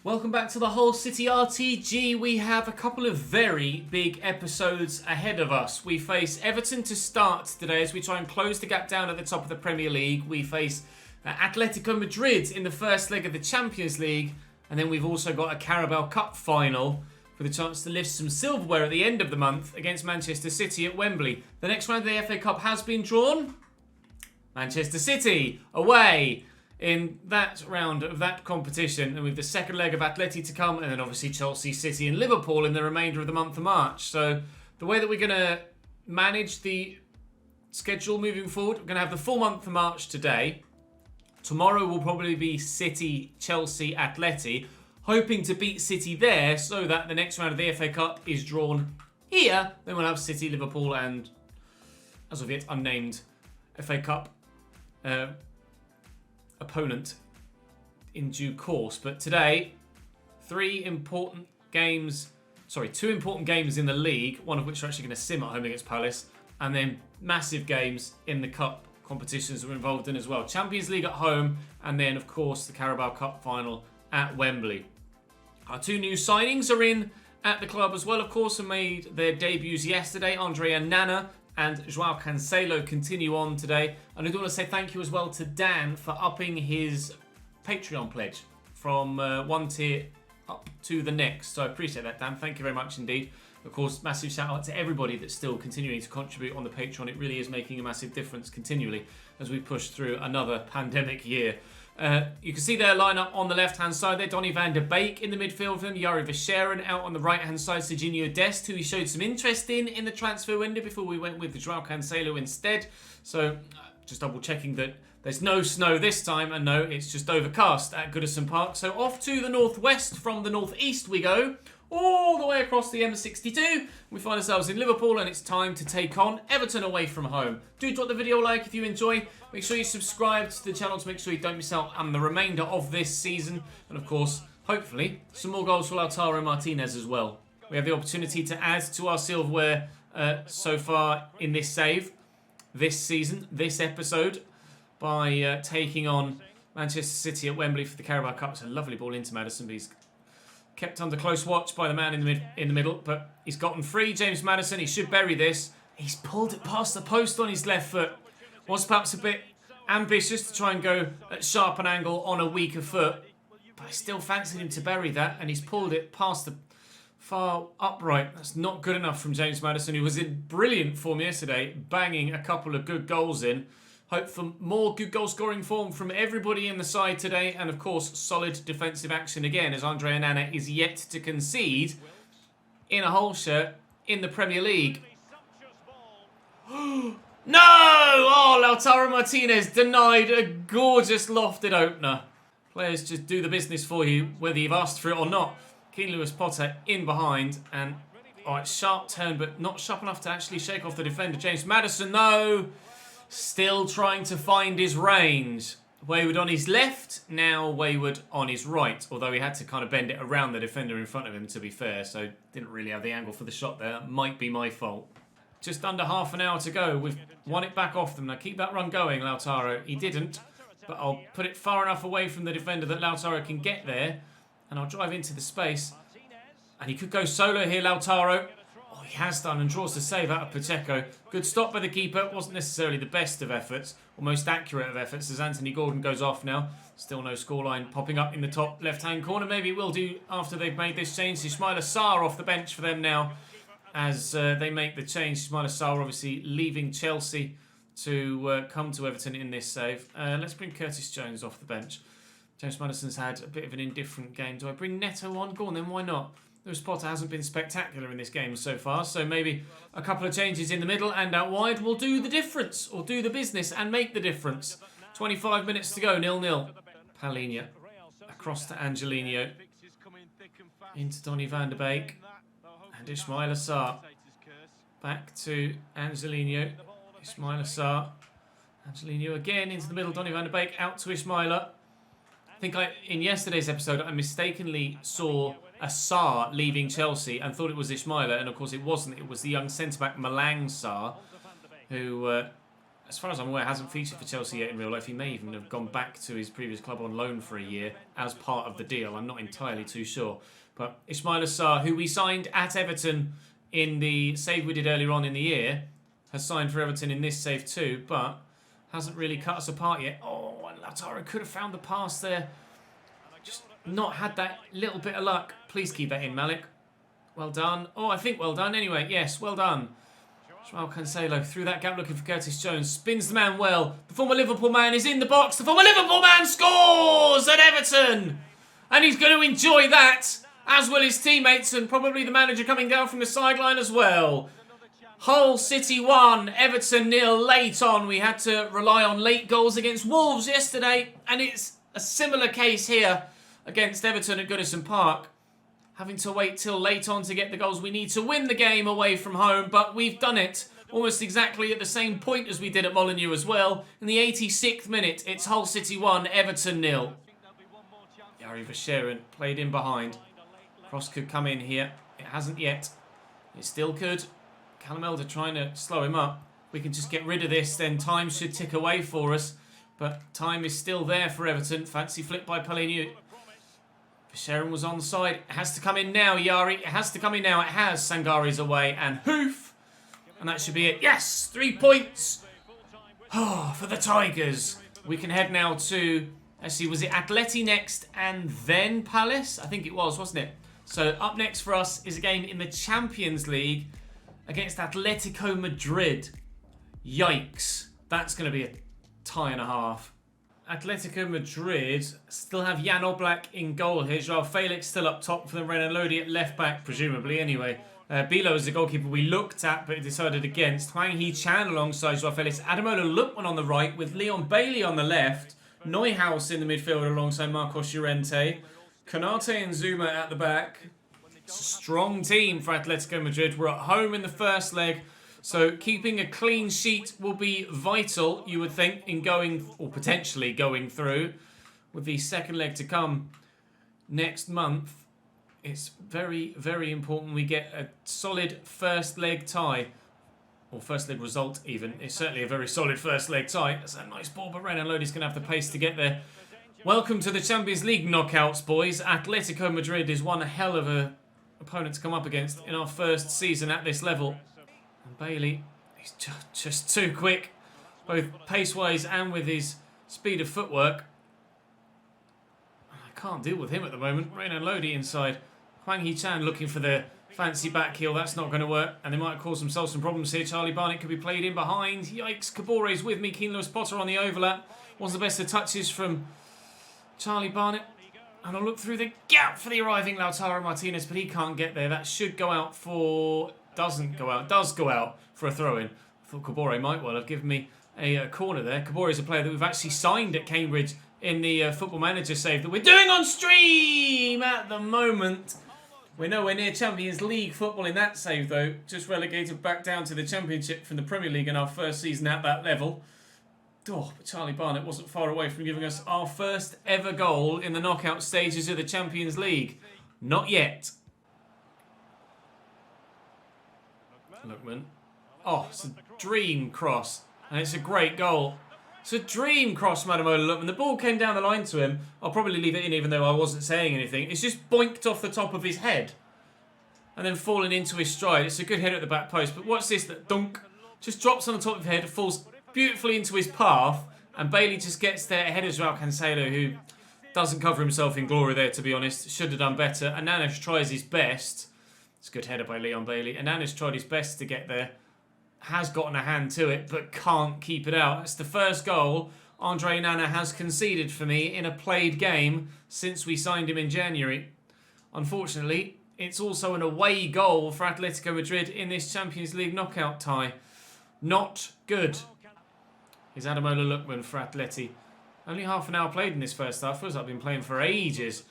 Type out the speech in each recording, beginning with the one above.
Welcome back to the Hull City RTG. We have a couple of very big episodes ahead of us. We face Everton to start today as we try and close the gap down at the top of the Premier League. We face Atletico Madrid in the first leg of the Champions League. And then we've also got a Carabao Cup final for the chance to lift some silverware at the end of the month against Manchester City at Wembley. The next round of the FA Cup has been drawn. Manchester City away in that round of that competition, and with the second leg of Atleti to come, and then obviously Chelsea, City and Liverpool in the remainder of the month of March. So the way that we're going to manage the schedule moving forward, we're going to have the full month of March today. Tomorrow will probably be City, Chelsea, Atleti, hoping to beat City there so that the next round of the FA Cup is drawn here. Then we'll have City, Liverpool and, as of yet, unnamed FA Cup opponent in due course. But today, two important games in the league, one of which are actually going to sim at home against Palace, and then massive games in the cup competitions we're involved in as well. Champions League at home, and then of course the Carabao Cup final at Wembley. Our two new signings are in at the club as well, of course, and made their debuts yesterday. Andre and Nana and Joao Cancelo continue on today. And I do want to say thank you as well to Dan for upping his Patreon pledge from one tier up to the next. So I appreciate that, Dan. Thank you very much indeed. Of course, massive shout out to everybody that's still continuing to contribute on the Patreon. It really is making a massive difference continually as we push through another pandemic year. You can see their lineup on the left-hand side there. Donny van der Beek in the midfield for them. Jari Verscheren out on the right-hand side. Serginho Dest, who we showed some interest in the transfer window before we went with Joao Cancelo instead. So just double-checking that there's no snow this time. And no, it's just overcast at Goodison Park. So off to the northwest from the northeast we go, all the way across the M62. We find ourselves in Liverpool, and it's time to take on Everton away from home. Do drop the video a like if you enjoy. Make sure you subscribe to the channel to make sure you don't miss out on the remainder of this season. And of course, hopefully, some more goals for Lautaro Martinez as well. We have the opportunity to add to our silverware so far in this save, this season, this episode, by taking on Manchester City at Wembley for the Carabao Cup. It's a lovely ball into Maddison, but he's kept under close watch by the man in the middle, but he's gotten free. James Maddison, he should bury this. He's pulled it past the post on his left foot. Was perhaps a bit ambitious to try and go at sharp an angle on a weaker foot, but I still fancied him to bury that, and he's pulled it past the far upright. That's not good enough from James Maddison, who was in brilliant form yesterday, banging a couple of good goals in. Hope for more good goal scoring form from everybody in the side today. And of course, solid defensive action again, as Andre Nana is yet to concede in a Hull shirt in the Premier League. No! Oh, Lautaro Martinez denied a gorgeous lofted opener. Players just do the business for you, whether you've asked for it or not. Keane Lewis Potter in behind, and it's sharp turn, but not sharp enough to actually shake off the defender. James Maddison, though, still trying to find his range. Wayward on his left, now Wayward on his right. Although he had to kind of bend it around the defender in front of him, to be fair. So didn't really have the angle for the shot there. That might be my fault. Just under half an hour to go. We've won it back off them. Now keep that run going, Lautaro. He didn't, but I'll put it far enough away from the defender that Lautaro can get there. And I'll drive into the space. And he could go solo here, Lautaro. He has done and draws the save out of Pacheco. Good stop by the keeper. Wasn't necessarily the best of efforts, or most accurate of efforts, as Anthony Gordon goes off now. Still no scoreline popping up in the top left-hand corner. Maybe it will do after they've made this change. Ismaila Sarr off the bench for them now as they make the change. Ismaila Sarr obviously leaving Chelsea to come to Everton in this save. Let's bring Curtis Jones off the bench. James Maddison's had a bit of an indifferent game. Do I bring Neto on? Go on then, why not? Lewis Potter hasn't been spectacular in this game so far, so maybe a couple of changes in the middle and out wide will do the difference, or do the business and make the difference. 25 minutes to go, 0-0. Palhinha across to Angelino. Into Donny van der Beek. And Ismaila Sarr. Back to Angelino. Ismaila Sarr. Angelino again into the middle. Donny van der Beek out to Ismaila. I think in yesterday's episode I mistakenly saw a Sarr leaving Chelsea and thought it was Ismaila, and of course it wasn't. It was the young centre-back Malang Sarr, who as far as I'm aware, hasn't featured for Chelsea yet in real life. He may even have gone back to his previous club on loan for a year as part of the deal. I'm not entirely too sure. But Ismaila Sarr, who we signed at Everton in the save we did earlier on in the year, has signed for Everton in this save too, but hasn't really cut us apart yet. Oh, and Lautaro could have found the pass there. Just not had that little bit of luck. Please keep that in, Malik. Well done. Oh, I think well done anyway. Yes, well done. Joao Cancelo through that gap looking for Curtis Jones. Spins the man well. The former Liverpool man is in the box. The former Liverpool man scores at Everton. And he's going to enjoy that, as will his teammates and probably the manager coming down from the sideline as well. Hull City 1, Everton 0 late on. We had to rely on late goals against Wolves yesterday. And it's a similar case here against Everton at Goodison Park. Having to wait till late on to get the goals we need to win the game away from home. But we've done it almost exactly at the same point as we did at Molineux as well. In the 86th minute, it's Hull City 1, Everton 0. Yari Verscheren played in behind. Cross could come in here. It hasn't yet. It still could. Callum Elder trying to slow him up. We can just get rid of this, then time should tick away for us. But time is still there for Everton. Fancy flip by Molineux. Verscheren was onside. It has to come in now, Yari. It has to come in now. It has. Sangari's away. And hoof. And that should be it. Yes! 3 points. Oh, for the Tigers. We can head now to... Let's see, was it Atleti next and then Palace? I think it was, wasn't it? So up next for us is a game in the Champions League against Atletico Madrid. Yikes. That's going to be a tie and a half. Atletico Madrid still have Jan Oblak in goal here. Joao Felix still up top for them. Renan Lodi at left back, presumably anyway. Bilo is the goalkeeper we looked at but decided against. Hwang Hee-chan alongside Joao Felix. Ademola Lookman on the right with Leon Bailey on the left. Neuhaus in the midfield alongside Marcos Llorente. Konate and Zuma at the back. It's a strong team for Atletico Madrid. We're at home in the first leg. So keeping a clean sheet will be vital, you would think, in going, or potentially going through. With the second leg to come next month, it's very, very important we get a solid first leg tie. Or first leg result even. It's certainly a very solid first leg tie. That's a nice ball, but Renan Lodi's going to have the pace to get there. Welcome to the Champions League knockouts, boys. Atletico Madrid is one hell of a opponent to come up against in our first season at this level. And Bailey, he's just too quick, both pace-wise and with his speed of footwork. I can't deal with him at the moment. Renan Lodi inside. Hwang Hee-chan looking for the fancy back heel. That's not going to work. And they might cause themselves some problems here. Charlie Barnett could be played in behind. Yikes. Kabore's with me. Keane Lewis Potter on the overlap. Was the best of touches from Charlie Barnett. And I'll look through the gap for the arriving Lautaro Martinez, but he can't get there. That should go out for... Doesn't go out. Does go out for a throw-in. I thought Kabore might well have given me a corner there. Kabore is a player that we've actually signed at Cambridge in the Football Manager save that we're doing on stream at the moment. We're nowhere near Champions League football in that save, though. Just relegated back down to the Championship from the Premier League in our first season at that level. Oh, but Charlie Barnett wasn't far away from giving us our first ever goal in the knockout stages of the Champions League. Not yet. Lookman. Oh, it's a dream cross. And it's a great goal. It's a dream cross, Ademola Lookman. The ball came down the line to him. I'll probably leave it in even though I wasn't saying anything. It's just boinked off the top of his head. And then falling into his stride. It's a good header at the back post. But watch this. That dunk just drops on the top of his head. Falls beautifully into his path. And Bailey just gets there ahead of Joao Cancelo, who doesn't cover himself in glory there, to be honest. Should have done better. Ananas tries his best. It's a good header by Leon Bailey. Ananas tried his best to get there. Has gotten a hand to it, but can't keep it out. That's the first goal Andre Nana has conceded for me in a played game since we signed him in January. Unfortunately, it's also an away goal for Atletico Madrid in this Champions League knockout tie. Not good. Here's Ademola Lookman for Atleti. Only half an hour played in this first half. Feels like I've been playing for ages.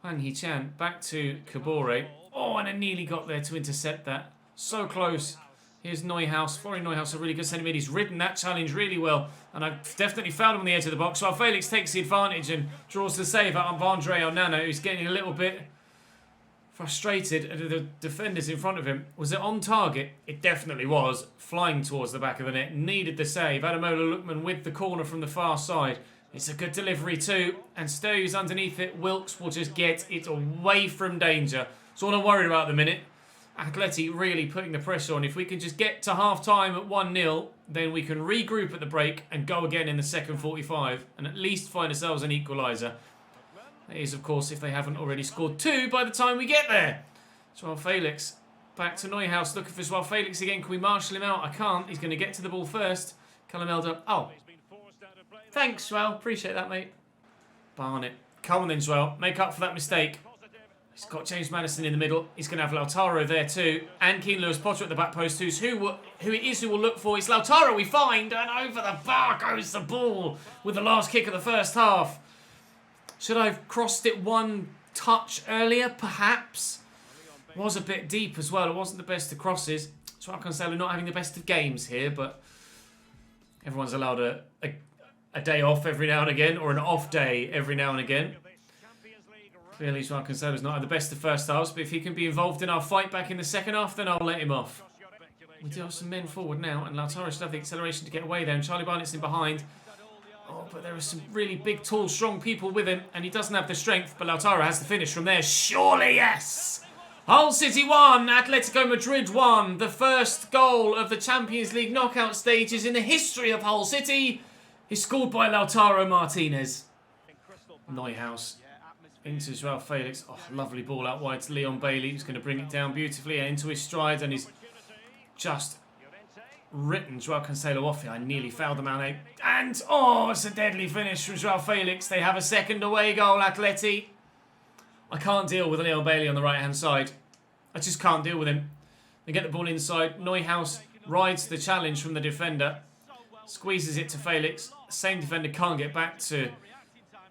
Hwang Hee-chan back to Kabore. Oh, and I nearly got there to intercept that. So close. Here's Neuhaus. Florian Neuhaus, a really good centre mid. He's ridden that challenge really well. And I've definitely found him on the edge of the box. So Felix takes the advantage and draws the save out of Andre Onana, who's getting a little bit frustrated at the defenders in front of him. Was it on target? It definitely was. Flying towards the back of the net. Needed the save. Ademola Lookman with the corner from the far side. It's a good delivery too. And Stowe's underneath it. Wilkes will just get it away from danger. That's all I'm worried about at the minute. Atleti really putting the pressure on. If we can just get to half-time at 1-0, then we can regroup at the break and go again in the second 45 and at least find ourselves an equaliser. That is, of course, if they haven't already scored 2 by the time we get there. Joao Felix back to Neuhaus, looking for Joao Felix again. Can we marshal him out? I can't. He's going to get to the ball first. Callum Elder. Oh. Thanks, Joao. Appreciate that, mate. Barnett. Come on then, Joao. Make up for that mistake. He's got James Maddison in the middle. He's going to have Lautaro there too. And Keane Lewis-Potter at the back post, who it is who will look for. It's Lautaro we find. And over the bar goes the ball with the last kick of the first half. Should I have crossed it one touch earlier, perhaps? It was a bit deep as well. It wasn't the best of crosses. Joao Cancelo not having the best of games here, but everyone's allowed a day off every now and again, or an off day every now and again. Clearly, Joao Cancelo's not had the best of first halves, but if he can be involved in our fight back in the second half, then I'll let him off. We do have some men forward now, and Lautaro should have the acceleration to get away there, and Charlie Barnett's in behind. Oh, but there are some really big, tall, strong people with him, and he doesn't have the strength, but Lautaro has the finish from there. Surely, yes! Hull City 1, Atletico Madrid 1. The first goal of the Champions League knockout stages in the history of Hull City is scored by Lautaro Martinez. Neuhaus into Joao Felix. Oh, lovely ball out wide to Leon Bailey, who's going to bring it down beautifully into his stride, and he's just written Joao Cancelo off here. I nearly fouled the man. And, oh, it's a deadly finish from Joao Felix. They have a second away goal, Atleti. I can't deal with Leon Bailey on the right-hand side. I just can't deal with him. They get the ball inside. Neuhaus rides the challenge from the defender. Squeezes it to Felix. Same defender can't get back to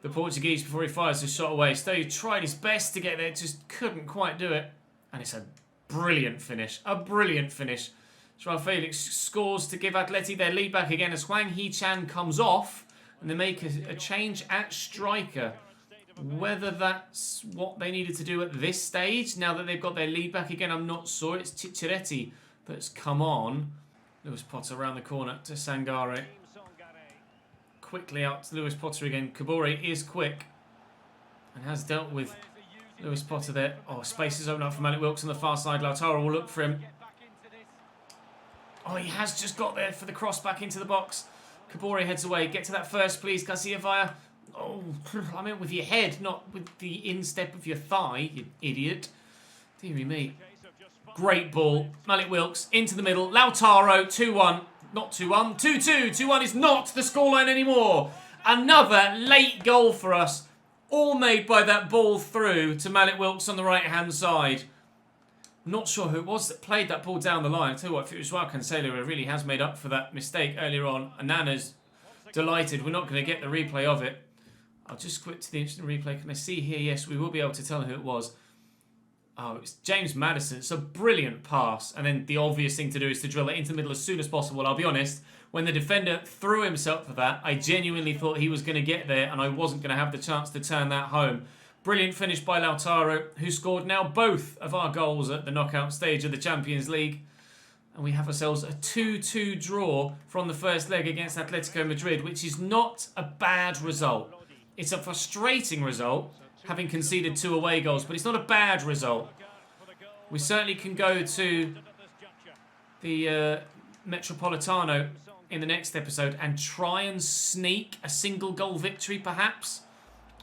the Portuguese before he fires the shot away. Stowe tried his best to get there, just couldn't quite do it. And it's a brilliant finish. A brilliant finish. Joao Felix scores to give Atleti their lead back again as Hwang Hee-chan comes off and they make a change at striker. Whether that's what they needed to do at this stage, now that they've got their lead back again, I'm not sure. It's Cicciretti that's come on. Lewis Potter around the corner to Sangare. Quickly out to Lewis Potter again. Kabore is quick and has dealt with Lewis Potter there. Oh, space is open up for Malik Wilkes on the far side. Lautaro will look for him. Oh, he has just got there for the cross back into the box. Kabore heads away. Get to that first, please, Garcia Vaya. Oh, I meant with your head, not with the instep of your thigh, you idiot. Deary me. Great ball. Malik Wilkes into the middle. Lautaro, 2-1. Not 2-1. 2-2. 2-1 is not the scoreline anymore. Another late goal for us. All made by that ball through to Malik Wilkes on the right-hand side. Not sure who it was that played that ball down the line. I tell you what, if it was Joao Cancelo, it really has made up for that mistake earlier on. Anana's delighted. We're not going to get the replay of it. I'll just quit to the instant replay. Can I see here? Yes, we will be able to tell who it was. Oh, it's James Maddison. It's a brilliant pass. And then the obvious thing to do is to drill it into the middle as soon as possible. I'll be honest, when the defender threw himself for that, I genuinely thought he was going to get there and I wasn't going to have the chance to turn that home. Brilliant finish by Lautaro, who scored now both of our goals at the knockout stage of the Champions League. And we have ourselves a 2-2 draw from the first leg against Atletico Madrid, which is not a bad result. It's a frustrating result, having conceded 2 away goals, but it's not a bad result. We certainly can go to the Metropolitano in the next episode and try and sneak a single goal victory, perhaps.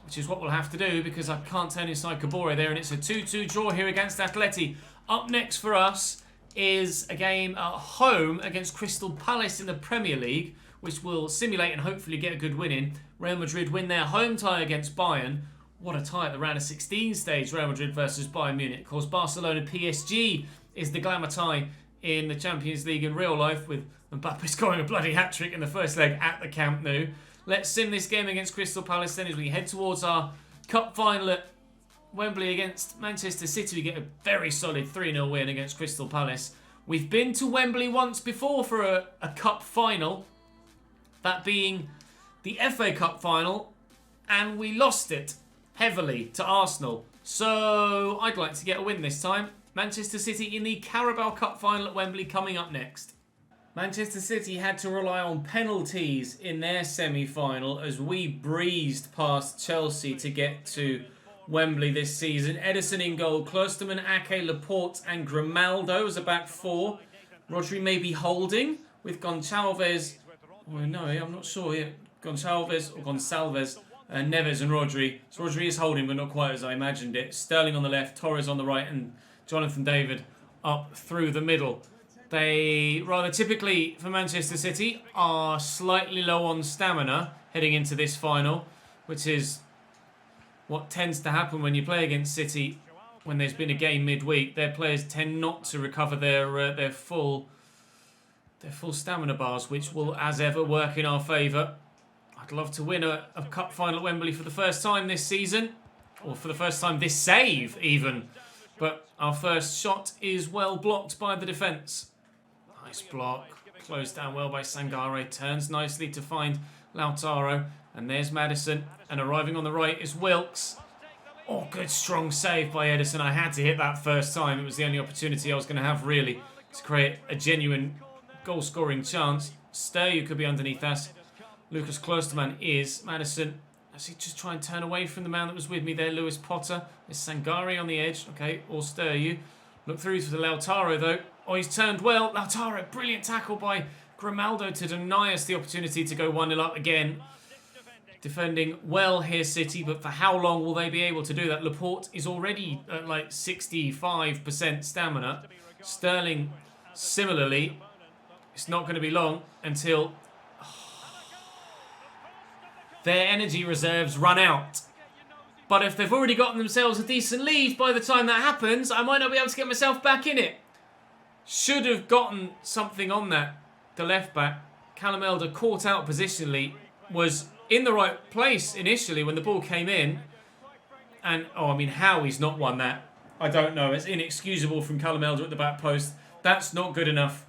Which is what we'll have to do because I can't turn inside Kabore there, and it's a 2-2 draw here against Atleti. Up next for us is a game at home against Crystal Palace in the Premier League, which will simulate and hopefully get a good win in. Real Madrid win their home tie against Bayern. What a tie at the round of 16 stage, Real Madrid versus Bayern Munich. Of course, Barcelona PSG is the glamour tie in the Champions League in real life, with Mbappe scoring a bloody hat-trick in the first leg at the Camp Nou. Let's sim this game against Crystal Palace then as we head towards our cup final at Wembley against Manchester City. We get a very solid 3-0 win against Crystal Palace. We've been to Wembley once before for a cup final, that being the FA Cup final, and we lost it heavily to Arsenal. So, I'd like to get a win this time. Manchester City in the Carabao Cup final at Wembley coming up next. Manchester City had to rely on penalties in their semi-final as we breezed past Chelsea to get to Wembley this season. Ederson in goal, Klosterman, Ake, Laporte and Grimaldo as a back four. Rodri may be holding with Gonçalves. Oh no, I'm not sure here. Gonçalves, Neves and Rodri. So Rodri is holding, but not quite as I imagined it. Sterling on the left, Torres on the right, and Jonathan David up through the middle. They, rather typically for Manchester City, are slightly low on stamina heading into this final, which is what tends to happen when you play against City when there's been a game midweek. Their players tend not to recover their full stamina bars, which will, as ever, work in our favour. I'd love to win a cup final at Wembley for the first time this season, or for the first time this save, even. But our first shot is well blocked by the defence. Nice block. Closed down well by Sangare. Turns nicely to find Lautaro. And there's Maddison. And arriving on the right is Wilkes. Oh, good strong save by Ederson. I had to hit that first time. It was the only opportunity I was going to have, really, to create a genuine goal-scoring chance. Steryu could be underneath us. Lucas Klosterman is. Maddison, as he just try and turn away from the man that was with me there, Lewis Potter. There's Sangare on the edge. Okay, or Steryu. Look through to the Lautaro, though. Oh, he's turned well. Lautaro, brilliant tackle by Grimaldo to deny us the opportunity to go 1-0 up again. Defending well here, City, but for how long will they be able to do that? Laporte is already at like 65% stamina. Sterling, similarly. It's not going to be long until their energy reserves run out. But if they've already gotten themselves a decent lead by the time that happens, I might not be able to get myself back in it. Should have gotten something on that. The left back, Callum Elder, caught out positionally, was in the right place initially when the ball came in. And, oh, I mean, how he's not won that, I don't know. It's inexcusable from Callum Elder at the back post. That's not good enough.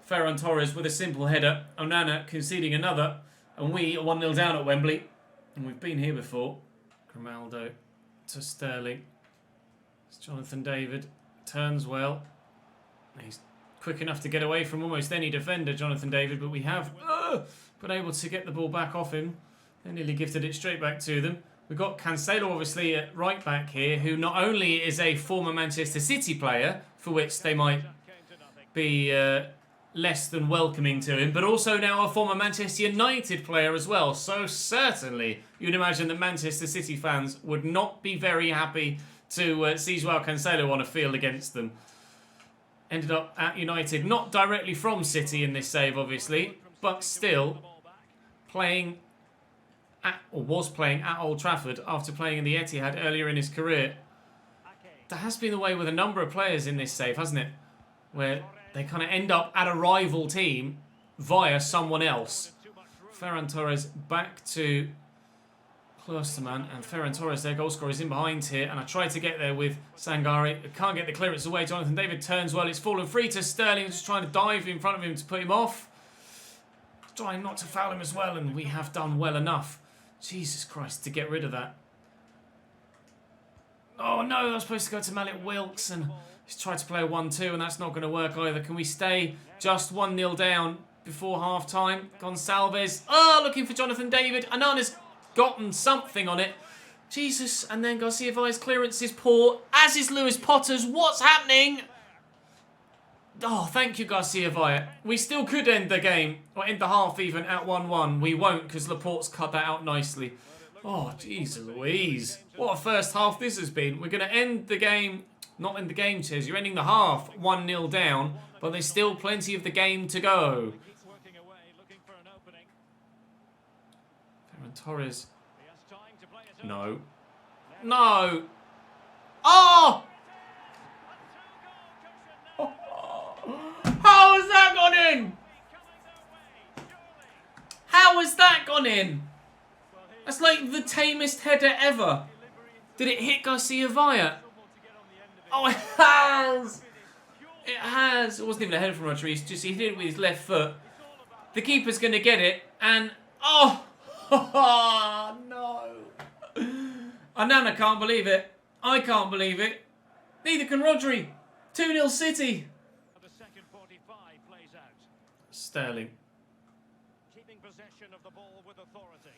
Ferran Torres with a simple header. Onana conceding another. And we are 1-0 down at Wembley. And we've been here before. Grimaldo to Sterling. It's Jonathan David. Turns well. He's quick enough to get away from almost any defender, Jonathan David, but we have been able to get the ball back off him. They nearly gifted it straight back to them. We've got Cancelo, obviously, at right back here, who not only is a former Manchester City player, for which they might be less than welcoming to him, but also now a former Manchester United player as well. So certainly, you'd imagine that Manchester City fans would not be very happy to see Joao Cancelo on a field against them. Ended up at United, not directly from City in this save, obviously, but still playing at, or was playing at Old Trafford after playing in the Etihad earlier in his career. That has been the way with a number of players in this save, hasn't it? Where they kind of end up at a rival team via someone else. Ferran Torres back to Klosterman, and Ferran Torres, their goal scorer, is in behind here, and I tried to get there with Sangare. Can't get the clearance away. Jonathan David turns well. It's fallen free to Sterling, just trying to dive in front of him to put him off. Trying not to foul him as well, and we have done well enough. Jesus Christ, to get rid of that. Oh no, I was supposed to go to Malik Wilkes, and he's tried to play a 1-2, and that's not going to work either. Can we stay just 1-0 down before half-time? Gonçalves, looking for Jonathan David. Anana's gotten something on it. Jesus, and then Garcia Valle's clearance is poor, as is Lewis Potter's. What's happening? Oh, thank you, Garcia Valle. We still could end the game, or end the half even, at 1-1. We won't, because Laporte's cut that out nicely. Oh, jeez Louise. What a first half this has been. We're going to end the game, not end the game, Ches. You're ending the half 1-0 down, but there's still plenty of the game to go. Ferran Torres. No. No. Oh! How has that gone in? How has that gone in? That's like the tamest header ever. Did it hit Garcia Valle? Oh, it has. It has. It wasn't even a header from Rodriguez. Just he hit it with his left foot. The keeper's going to get it. And, oh, no. Onana can't believe it. I can't believe it. Neither can Rodri. 2-0 City. The second 45 plays out. Sterling. Keeping possession of the ball with authority.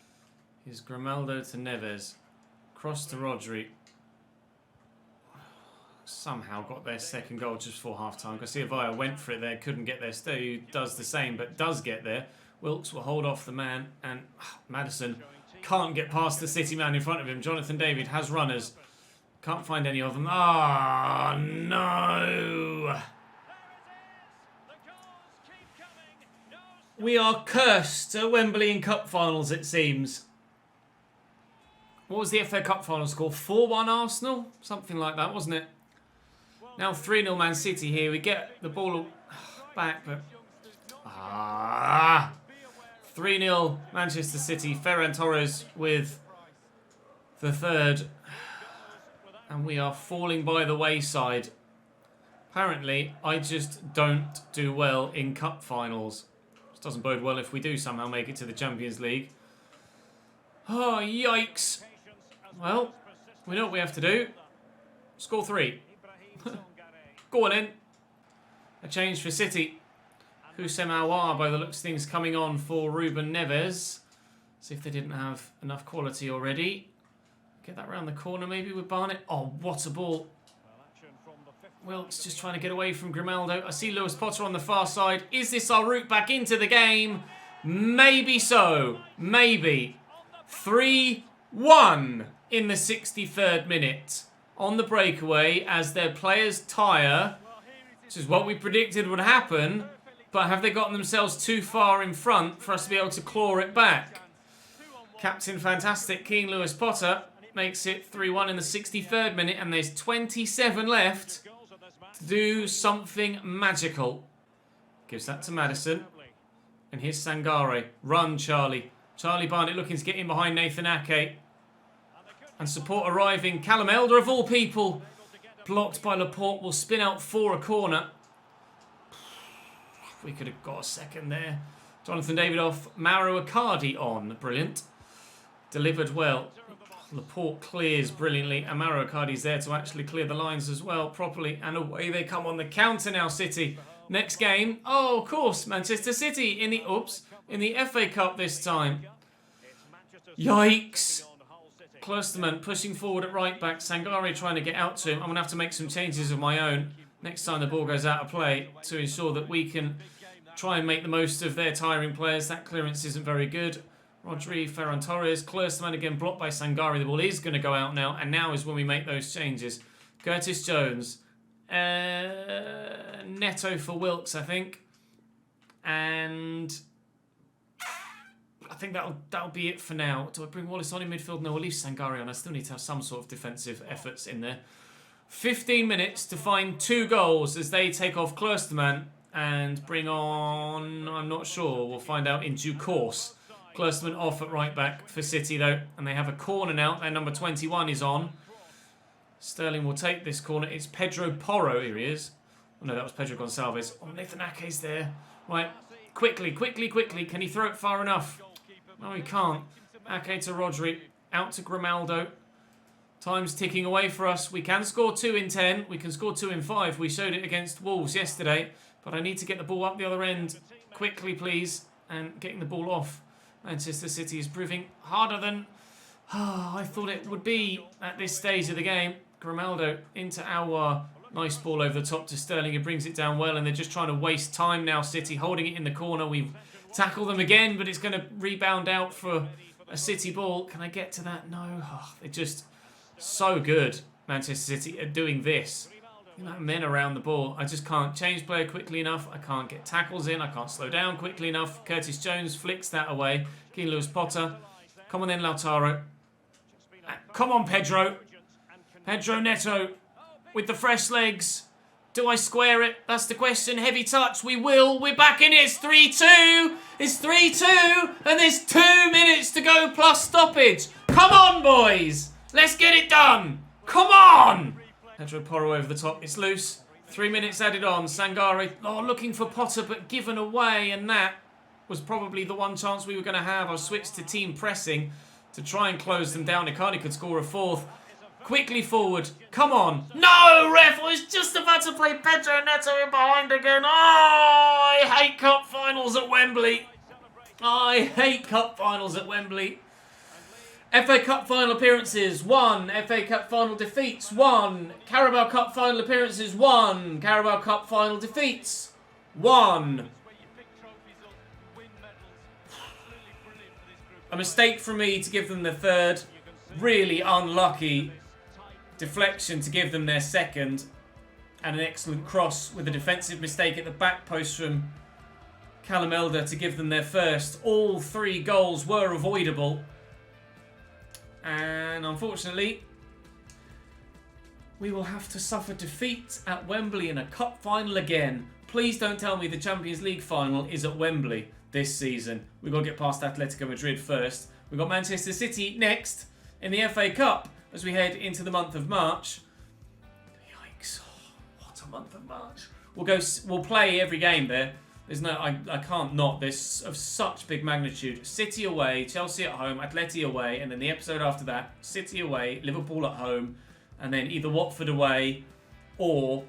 Here's Grimaldo to Neves. Cross to Rodri. Somehow got their second goal just before half-time. Garcia went for it there, couldn't get there. Stu does the same, but does get there. Wilkes will hold off the man, and Maddison can't get past the City man in front of him. Jonathan David has runners. Can't find any of them. Ah, no! We are cursed at Wembley in Cup finals, it seems. What was the FA Cup final score? 4-1 Arsenal? Something like that, wasn't it? Now 3-0 Man City here. We get the ball back, but... 3-0 Manchester City. Ferran Torres with the third. And we are falling by the wayside. Apparently, I just don't do well in cup finals. This doesn't bode well if we do somehow make it to the Champions League. Oh, yikes. Well, we know what we have to do. Score 3. Go on in. A change for City. Houssem Aouar, by the looks of things, coming on for Ruben Neves. See if they didn't have enough quality already. Get that round the corner maybe with Barnett. Oh, what a ball. Wilkes just trying to get away from Grimaldo. I see Lewis Potter on the far side. Is this our route back into the game? Maybe so. Maybe. 3-1 in the 63rd minute. On the breakaway as their players tire. Which is what we predicted would happen. But have they gotten themselves too far in front for us to be able to claw it back? Captain Fantastic, King Lewis Potter, makes it 3-1 in the 63rd minute. And there's 27 left to do something magical. Gives that to Maddison. And here's Sangare. Run, Charlie. Charlie Barnett looking to get in behind Nathan Ake. And support arriving. Callum Elder, of all people, blocked by Laporte, will spin out for a corner. We could have got a second there. Jonathan David off. Mauro Icardi on. Brilliant. Delivered well. Laporte clears brilliantly. And Mauro Icardi's there to actually clear the lines as well properly. And away they come on the counter now, City. Next game. Oh, of course. Manchester City in the FA Cup this time. Yikes. Klosterman pushing forward at right back. Sangare trying to get out to him. I'm going to have to make some changes of my own next time the ball goes out of play to ensure that we can try and make the most of their tiring players. That clearance isn't very good. Rodri, Ferran Torres. Klosterman again blocked by Sangare. The ball is going to go out now. And now is when we make those changes. Curtis Jones. Neto for Wilkes, I think. And... I think that'll be it for now. Do I bring Wallace on in midfield? No, I'll leave Sangare on. I still need to have some sort of defensive efforts in there. 15 minutes to find 2 goals as they take off Klosterman and bring on... I'm not sure. We'll find out in due course. Klosterman off at right back for City, though. And they have a corner now. Their number 21 is on. Sterling will take this corner. It's Pedro Porro. Here he is. Oh, no, that was Pedro Gonçalves. Oh, Nathan Ake's there. Right. Quickly. Can he throw it far enough? No, he can't. Ake to Rodri. Out to Grimaldo. Time's ticking away for us. We can score 2 in 10. We can score 2 in 5. We showed it against Wolves yesterday. But I need to get the ball up the other end. Quickly, please. And getting the ball off. Manchester City is proving harder than I thought it would be at this stage of the game. Grimaldo into Aouar. Nice ball over the top to Sterling. He brings it down well. And they're just trying to waste time now, City. Holding it in the corner. We've tackled them again. But it's going to rebound out for a City ball. Can I get to that? No. Oh, they're just so good, Manchester City, at doing this. You know, men around the ball. I just can't change player quickly enough. I can't get tackles in. I can't slow down quickly enough. Curtis Jones flicks that away. King Lewis Potter. Come on then, Lautaro. Come on, Pedro. Pedro Neto with the fresh legs. Do I square it? That's the question. Heavy touch. We will. We're back in it. It's 3-2. It's 3-2. And there's 2 minutes to go plus stoppage. Come on, boys. Let's get it done. Come on. Pedro Porro over the top. It's loose. 3 minutes added on. Sangare, looking for Potter, but given away. And that was probably the one chance we were going to have. I'll switch to team pressing to try and close them down. Icardi could score a 4th. Quickly forward. Come on. No, ref. I was just about to play Pedro Neto in behind again. Oh, I hate cup finals at Wembley. I hate cup finals at Wembley. FA Cup final appearances, 1. FA Cup final defeats, 1. Carabao Cup final appearances, 1. Carabao Cup final defeats, 1. A mistake from me to give them the 3rd. Really unlucky deflection to give them their 2nd. And an excellent cross with a defensive mistake at the back post from Callum Elder to give them their 1st. All 3 goals were avoidable. And unfortunately, we will have to suffer defeat at Wembley in a cup final again. Please don't tell me the Champions League final is at Wembley this season. We've got to get past Atletico Madrid first. We've got Manchester City next in the FA Cup as we head into the month of March. Yikes. Oh, what a month of March. We'll play every game there. There's no, I can't not. This of such big magnitude. City away, Chelsea at home, Atleti away, and then the episode after that, City away, Liverpool at home, and then either Watford away or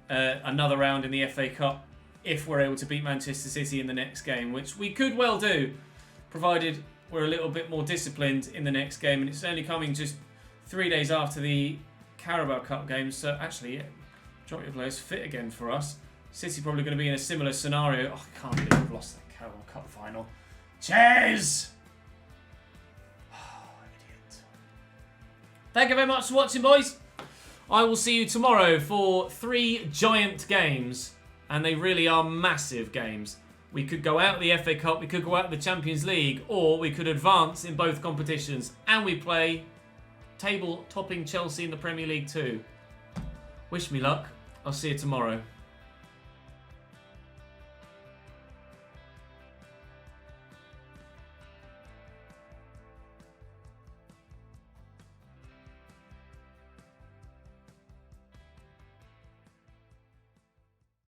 another round in the FA Cup if we're able to beat Manchester City in the next game, which we could well do, provided we're a little bit more disciplined in the next game. And it's only coming just 3 days after the Carabao Cup game, so actually, yeah, majority of players fit again for us. City probably going to be in a similar scenario. Oh, I can't believe we've lost that Carabao Cup final. Ches! Oh, idiot. Thank you very much for watching, boys. I will see you tomorrow for 3 giant games. And they really are massive games. We could go out of the FA Cup, we could go out of the Champions League, or we could advance in both competitions. And we play table-topping Chelsea in the Premier League too. Wish me luck. I'll see you tomorrow.